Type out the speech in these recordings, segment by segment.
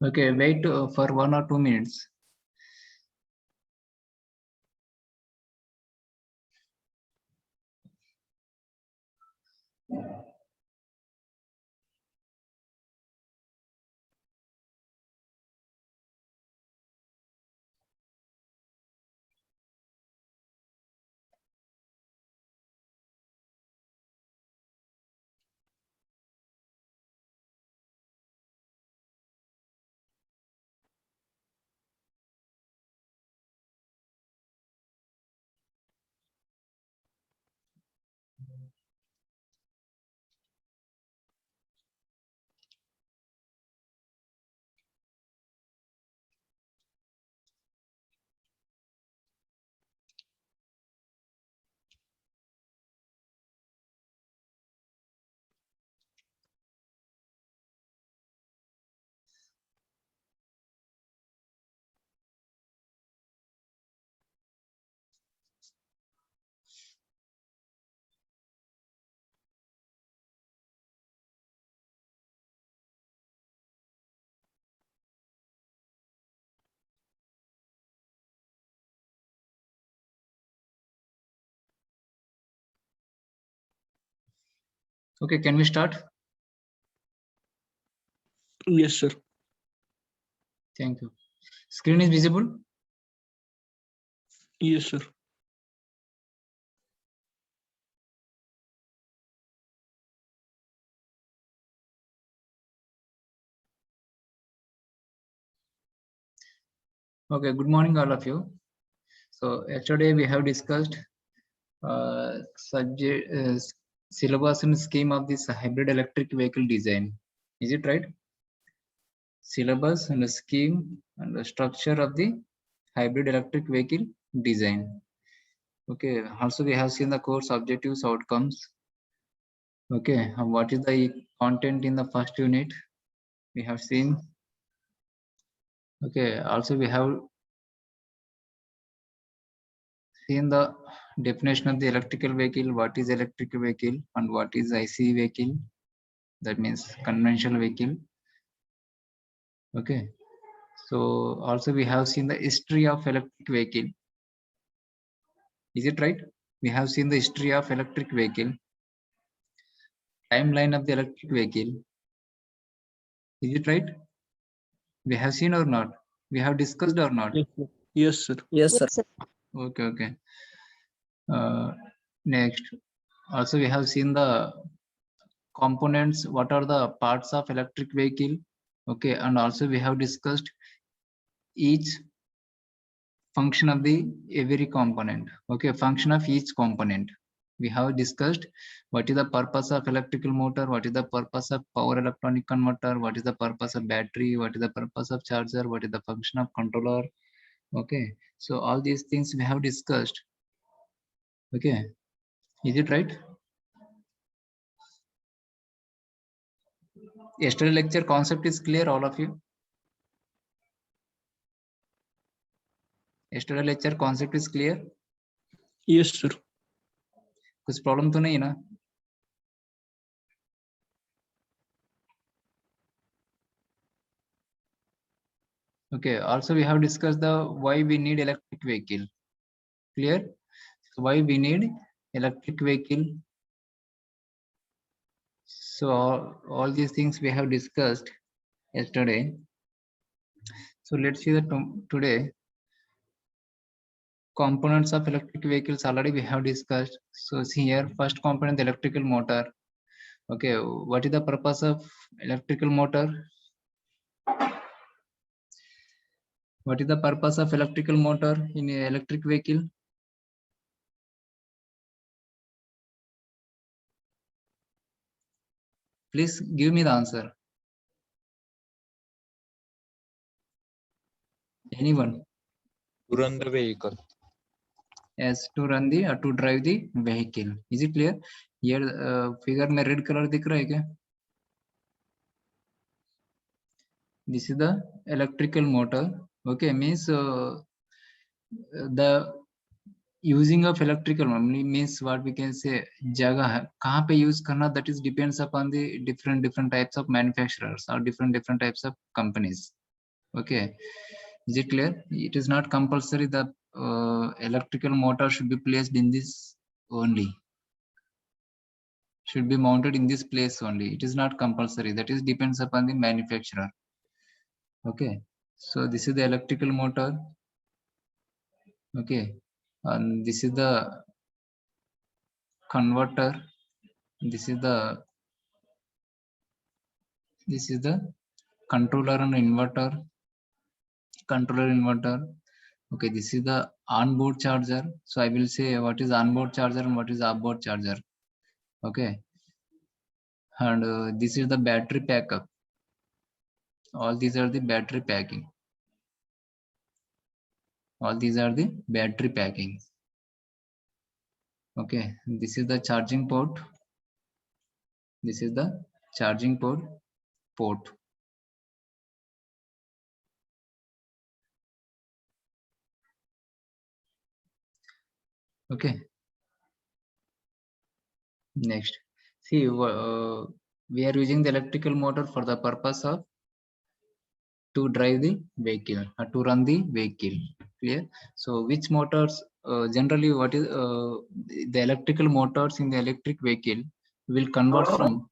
Okay, wait for 1 or 2 minutes. Okay, can we start? Yes, sir. Thank you. Screen is visible? Yes, sir. Okay, good morning, all of you. So yesterday we have discussed subject syllabus and scheme of this hybrid electric vehicle design. Is it right? Syllabus and the scheme and the structure of the hybrid electric vehicle design. Okay, also we have seen the course objectives, outcomes. Okay, and what is the content in the first unit? We have seen. Okay, also we have seen the definition of the electrical vehicle, what is electric vehicle and what is IC vehicle, that means conventional vehicle. Okay, so also we have seen the history of electric vehicle. Is it right? We have seen the history of electric vehicle, timeline of the electric vehicle. Is it right? We have seen or not? We have discussed or not? Yes, sir. Yes, sir. Yes, sir. Okay, okay. Next, also we have seen the components, what are the parts of electric vehicle. Okay, and also we have discussed each function of the every component. Okay, function of each component. We have discussed what is the purpose of electrical motor, what is the purpose of power electronic converter, what is the purpose of battery, what is the purpose of charger, what is the function of controller. Okay, so all these things we have discussed. Okay, is it right? Yesterday lecture concept is clear, all of you? Yesterday lecture concept is clear? Yes, sir. कुछ problem तो नहीं है ना? Okay, also we have discussed the why we need electric vehicle. Clear? So why we need electric vehicle? So all these things we have discussed yesterday. So let's see that today components of electric vehicles already we have discussed. So see here, first component, the electrical motor. Okay, what is the purpose of electrical motor? What is the purpose of electrical motor in an electric vehicle? Please give me the answer. Anyone? To run the vehicle. Yes, to run the to drive the vehicle. Is it clear? Here figure में red color दिख रहा है क्या? This is the electrical motor. Okay, means the using of electrical means what we can say जगह है कहाँ पे use करना, that is depends upon the different types of manufacturers or different types of companies. Okay, is it clear? It is not compulsory the electrical motor should be placed in this only, should be mounted in this place only. It is not compulsory. That is depends upon the manufacturer. Okay, so this is the electrical motor. Okay, and this is the converter. This is the controller and inverter. Controller inverter. Okay, this is the onboard charger. So I will say what is onboard charger and what is outboard charger. Okay, and this is the battery backup. All these are the battery packing. All these are the battery packing. Okay, this is the charging port. This is the charging port. Okay. Next, see, we are using the electrical motor for the purpose of to drive the vehicle or to run the vehicle. Clear? So, which motors generally what is the electrical motors in the electric vehicle will convert from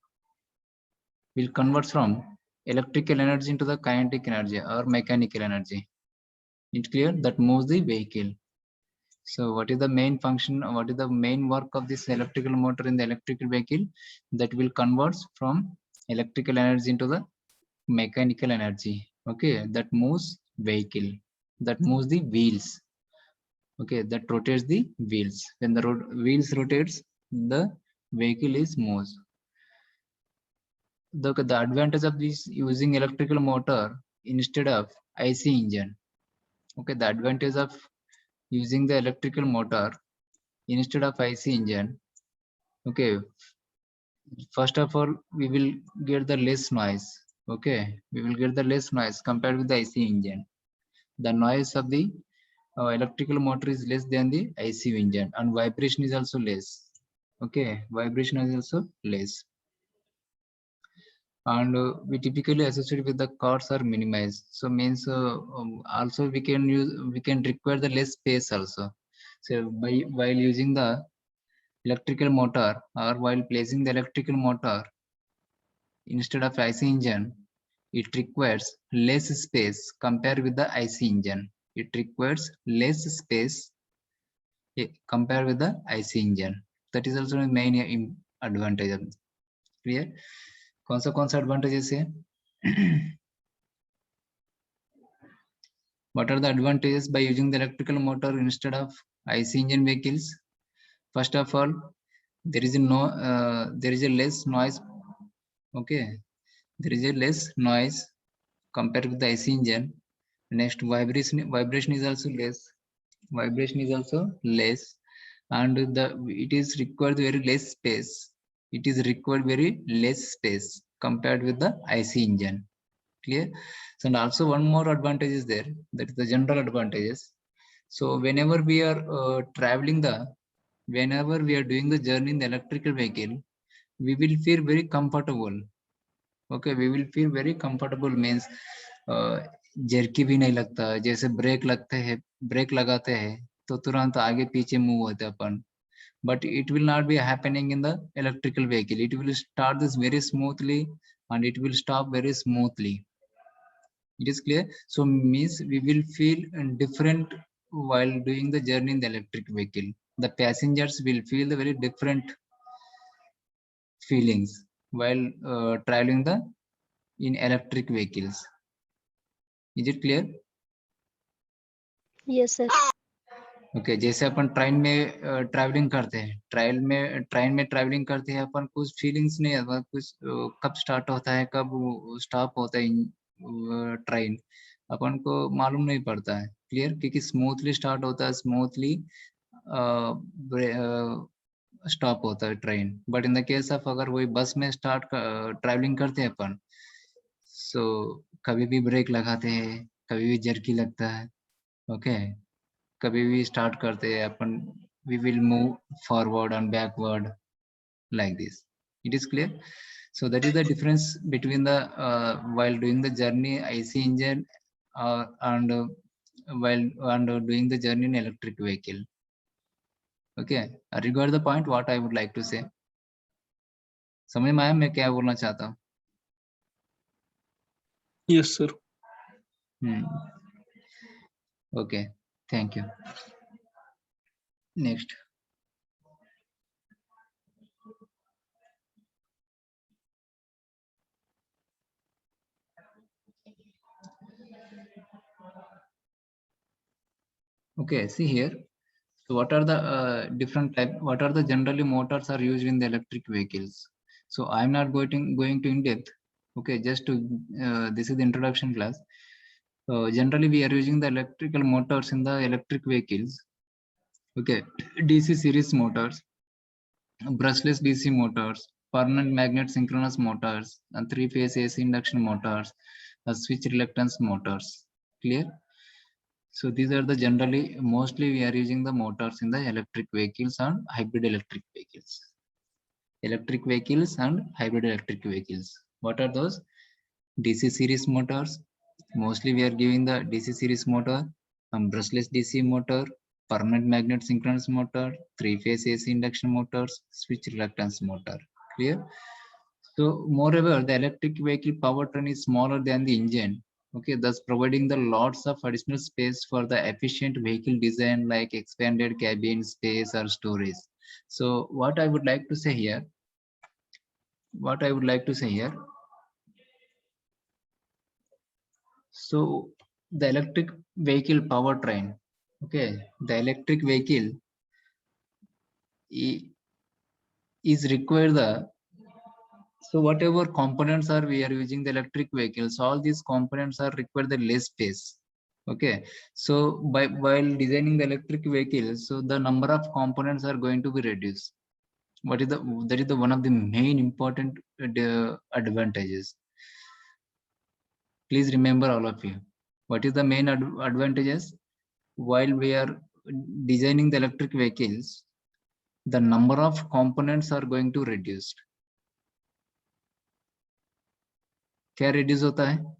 electrical energy into the kinetic energy or mechanical energy. It's clear that moves the vehicle. So what is the main function, what is the main work of this electrical motor in the electrical vehicle? That will convert from electrical energy into the mechanical energy. Okay, that moves vehicle, that moves the wheels. Okay, that rotates the wheels. When the wheels rotates, the vehicle is moves. The advantage of this using electrical motor instead of IC engine. Okay, the advantage of using the electrical motor instead of IC engine. Okay, first of all, we will get the less noise. Okay, we will get the less noise compared with the IC engine. The noise of the electrical motor is less than the IC engine, and vibration is also less. Okay, vibration is also less. And we typically associate with the costs are minimized. So means also we can require the less space also. So while using the electrical motor or while placing the electrical motor instead of IC engine, it requires less space compared with the IC engine. It requires less space compared with the IC engine. That is also the main advantage. Clear? कौन सा advantages है? What are the advantages by using the electrical motor instead of IC engine vehicles? First of all, there is a less noise. Okay, there is a less noise compared with the IC engine. Next, vibration is also less. Vibration is also less, and it is required very less space. It is required very less space compared with the IC engine. Clear? So, and also one more advantage is there, that is the general advantages. So whenever we are whenever we are doing the journey in the electrical vehicle, we will feel very comfortable. Okay, we will feel very comfortable means jerky भी नहीं लगता. जैसे break लगाते हैं तो तुरंत आगे पीछे मूव होते अपन. But it will not be happening in the electrical vehicle. It will start this very smoothly and it will stop very smoothly. It is clear. So means we will feel different while doing the journey in the electric vehicle. The passengers will feel the very different feelings while traveling in electric vehicles. Is it clear? Yes, sir. Okay, जैसे अपन train में travelling करते हैं, train में travelling करते हैं अपन, कुछ feelings नहीं आता, कुछ कब स्टार्ट होता है कब स्टॉप होता है ट्रेन, अपन को मालूम नहीं पड़ता है. क्लियर? क्योंकि स्मूथली स्टार्ट होता है, स्मूथली स्टॉप होता है train. But in the case of अगर वही बस में ट्रैवलिंग करते हैं अपन, सो कभी भी ब्रेक लगाते हैं, कभी भी जर्की लगता है. ओके, कभी भी स्टार्ट करते हैं अपन, we will move forward and backward like this. It is clear? So that is the difference between the while doing the journey IC engine while doing the journey in electric vehicle. Okay, regard the point what I would like to say. समझ में आया मैं क्या बोलना चाहता हूँ? Yes, sir. Okay, thank you. Next. Okay, see here. So what are the different type? What are the generally motors are used in the electric vehicles? So I'm not going to in depth. Okay, just to this is the introduction class. So generally we are using the electrical motors in the electric vehicles. Okay, DC series motors, brushless DC motors, permanent magnet synchronous motors, and three-phase AC induction motors, switch reluctance motors. Clear? So these are the generally mostly we are using the motors in the electric vehicles and hybrid electric vehicles. Electric vehicles and hybrid electric vehicles. What are those? DC series motors. Mostly we are giving the DC series motor, brushless DC motor, permanent magnet synchronous motor, three-phase AC induction motors, switch reluctance motor. Clear? So moreover, the electric vehicle powertrain is smaller than the engine. Okay, thus providing the lots of additional space for the efficient vehicle design like expanded cabin space or storage. So what I would like to say here, so the electric vehicle powertrain, okay, the electric vehicle is required the, so whatever components are we are using the electric vehicles, all these components are required the less space. Okay, so while designing the electric vehicles, so the number of components are going to be reduced. That is the one of the main important advantages. Please remember all of you. What is the main advantages? While we are designing the electric vehicles, the number of components are going to reduce. क्या reduce होता है?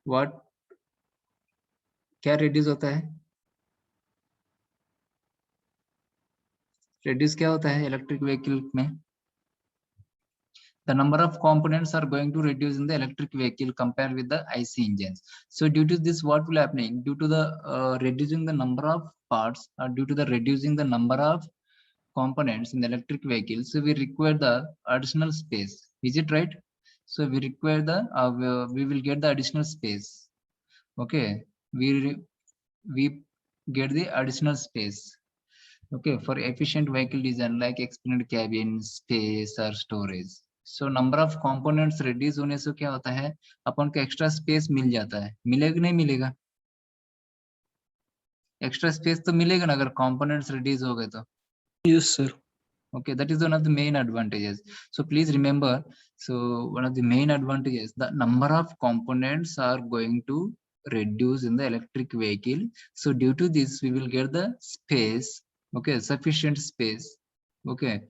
What? क्या reduce होता है? Reduce क्या होता है electric vehicle में? The number of components are going to reduce in the electric vehicle compared with the IC engines. So due to this, what will happening? Due to the reducing the number of parts, or due to the reducing the number of components in the electric vehicle, so we require the additional space. Is it right? So we require the we will get the additional space. Okay, we get the additional space. Okay, for efficient vehicle design like expanded cabin space or storage. So number of components reduce होने से क्या होता है, अपन को extra space मिल जाता है. मिलेगा नहीं मिलेगा? Extra space तो मिलेगा ना अगर components reduce हो गए तो. Yes, sir. Okay, that is one of the main advantages. So please remember, so one of the main advantages, the number of components are going to reduce in the electric vehicle. So due to this, we will get the space, okay, sufficient space, okay,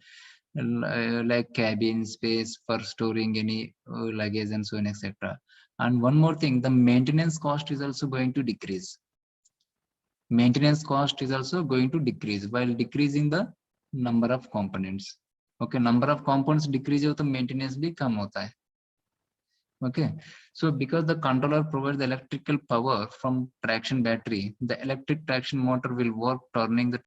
like cabin space for storing any luggage and so on, etc. And one more thing, the maintenance cost is also going to decrease. Maintenance cost is also going to decrease while decreasing the number of components. Okay, number of components decrease हो तो maintenance भी कम होता है. Okay, so because the controller provides the electrical power from traction battery, the electric traction motor will work turning the